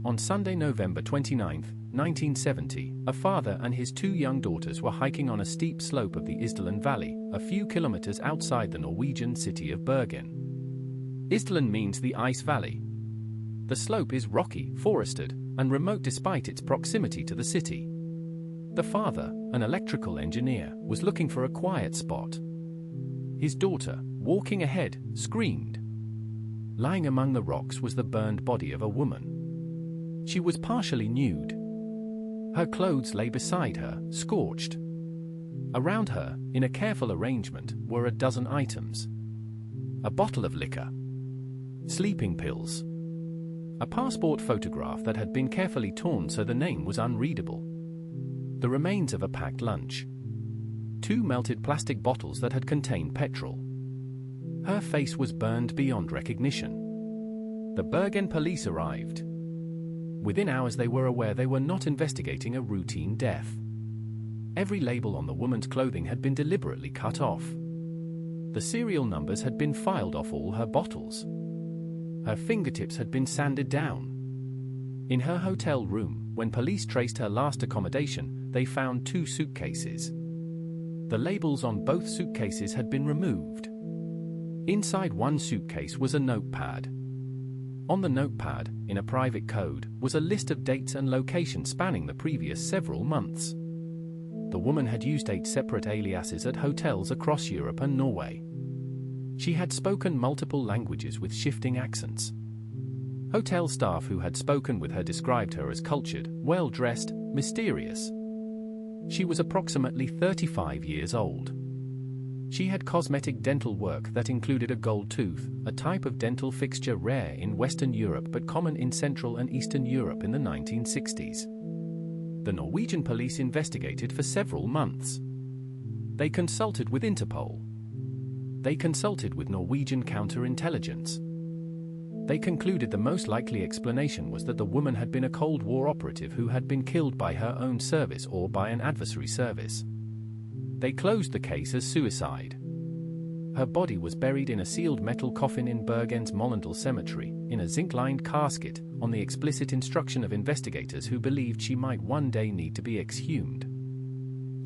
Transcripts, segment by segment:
On Sunday, November 29, 1970, a father and his two young daughters were hiking on a steep slope of the Isdal Valley, a few kilometers outside the Norwegian city of Bergen. Isdal means the Ice Valley. The slope is rocky, forested, and remote despite its proximity to the city. The father, an electrical engineer, was looking for a quiet spot. His daughter, walking ahead, screamed. Lying among the rocks was the burned body of a woman. She was partially nude. Her clothes lay beside her, scorched. Around her, in a careful arrangement, were a dozen items. A bottle of liquor. Sleeping pills. A passport photograph that had been carefully torn so the name was unreadable. The remains of a packed lunch. 2 melted plastic bottles that had contained petrol. Her face was burned beyond recognition. The Bergen police arrived. Within hours they were aware they were not investigating a routine death. Every label on the woman's clothing had been deliberately cut off. The serial numbers had been filed off all her bottles. Her fingertips had been sanded down. In her hotel room, when police traced her last accommodation, they found 2 suitcases. The labels on both suitcases had been removed. Inside one suitcase was a notepad. On the notepad, in a private code, was a list of dates and locations spanning the previous several months. The woman had used 8 separate aliases at hotels across Europe and Norway. She had spoken multiple languages with shifting accents. Hotel staff who had spoken with her described her as cultured, well-dressed, mysterious. She was approximately 35 years old. She had cosmetic dental work that included a gold tooth, a type of dental fixture rare in Western Europe but common in Central and Eastern Europe in the 1960s. The Norwegian police investigated for several months. They consulted with Interpol. They consulted with Norwegian counterintelligence. They concluded the most likely explanation was that the woman had been a Cold War operative who had been killed by her own service or by an adversary service. They closed the case as suicide. Her body was buried in a sealed metal coffin in Bergen's Mollendal Cemetery, in a zinc-lined casket, on the explicit instruction of investigators who believed she might one day need to be exhumed.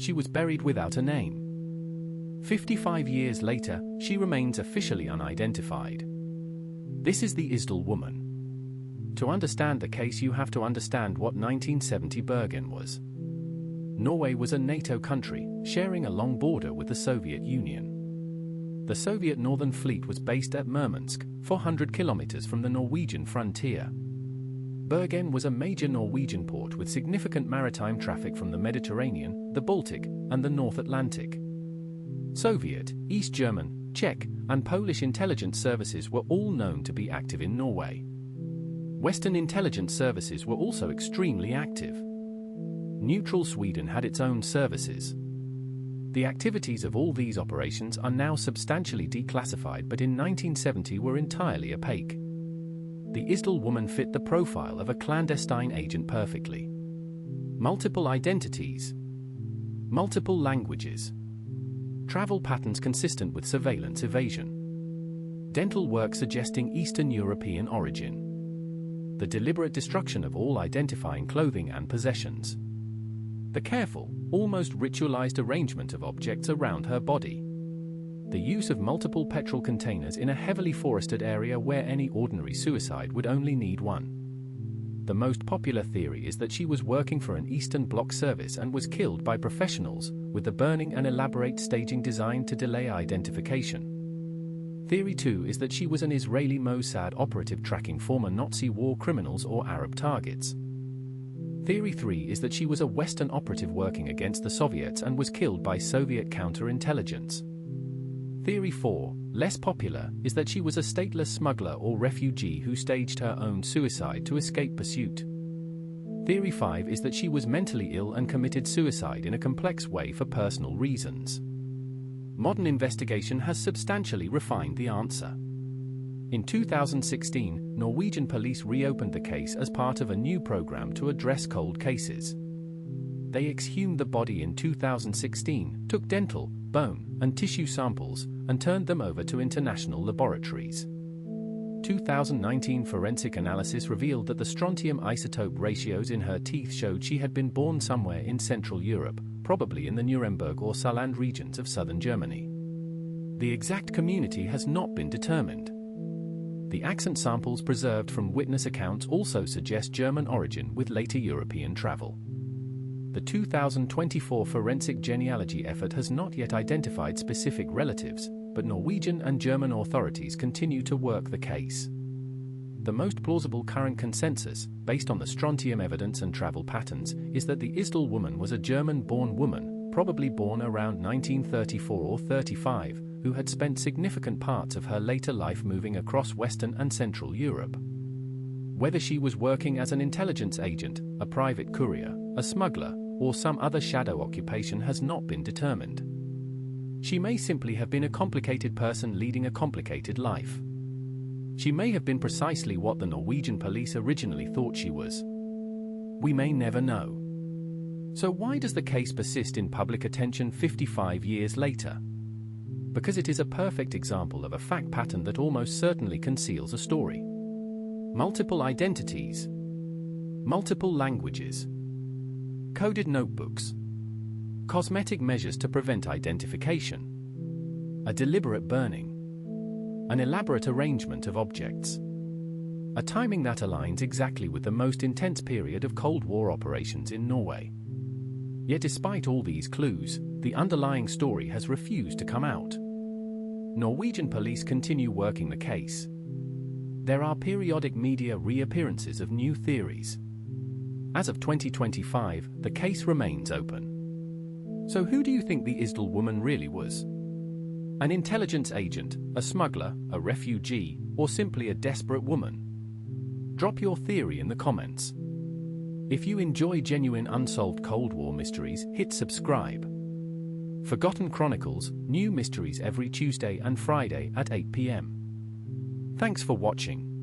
She was buried without a name. 55 years later, she remains officially unidentified. This is the Isdal woman. To understand the case you have to understand what 1970 Bergen was. Norway was a NATO country, sharing a long border with the Soviet Union. The Soviet Northern Fleet was based at Murmansk, 400 kilometers from the Norwegian frontier. Bergen was a major Norwegian port with significant maritime traffic from the Mediterranean, the Baltic, and the North Atlantic. Soviet, East German, Czech, and Polish intelligence services were all known to be active in Norway. Western intelligence services were also extremely active. Neutral Sweden had its own services. The activities of all these operations are now substantially declassified but in 1970 were entirely opaque. The Isdal woman fit the profile of a clandestine agent perfectly. Multiple identities. Multiple languages. Travel patterns consistent with surveillance evasion. Dental work suggesting Eastern European origin. The deliberate destruction of all identifying clothing and possessions. The careful, almost ritualized arrangement of objects around her body. The use of multiple petrol containers in a heavily forested area where any ordinary suicide would only need one. The most popular theory is that she was working for an Eastern Bloc service and was killed by professionals, with the burning and elaborate staging designed to delay identification. Theory 2 is that she was an Israeli Mossad operative tracking former Nazi war criminals or Arab targets. Theory 3 is that she was a Western operative working against the Soviets and was killed by Soviet counterintelligence. Theory 4, less popular, is that she was a stateless smuggler or refugee who staged her own suicide to escape pursuit. Theory 5 is that she was mentally ill and committed suicide in a complex way for personal reasons. Modern investigation has substantially refined the answer. In 2016, Norwegian police reopened the case as part of a new program to address cold cases. They exhumed the body in 2016, took dental, bone, and tissue samples, and turned them over to international laboratories. 2019 forensic analysis revealed that the strontium isotope ratios in her teeth showed she had been born somewhere in Central Europe, probably in the Nuremberg or Saarland regions of southern Germany. The exact community has not been determined. The accent samples preserved from witness accounts also suggest German origin with later European travel. The 2024 forensic genealogy effort has not yet identified specific relatives, but Norwegian and German authorities continue to work the case. The most plausible current consensus, based on the strontium evidence and travel patterns, is that the Isdal woman was a German-born woman, probably born around 1934 or 35, who had spent significant parts of her later life moving across Western and Central Europe. Whether she was working as an intelligence agent, a private courier, a smuggler, or some other shadow occupation has not been determined. She may simply have been a complicated person leading a complicated life. She may have been precisely what the Norwegian police originally thought she was. We may never know. So why does the case persist in public attention 55 years later? Because it is a perfect example of a fact pattern that almost certainly conceals a story. Multiple identities, multiple languages, coded notebooks, cosmetic measures to prevent identification, a deliberate burning, an elaborate arrangement of objects, a timing that aligns exactly with the most intense period of Cold War operations in Norway. Yet despite all these clues, the underlying story has refused to come out. Norwegian police continue working the case. There are periodic media reappearances of new theories. As of 2025, the case remains open. So who do you think the Isdal woman really was? An intelligence agent, a smuggler, a refugee, or simply a desperate woman? Drop your theory in the comments. If you enjoy genuine unsolved Cold War mysteries, hit subscribe. Forgotten Chronicles, new mysteries every Tuesday and Friday at 8 p.m. Thanks for watching.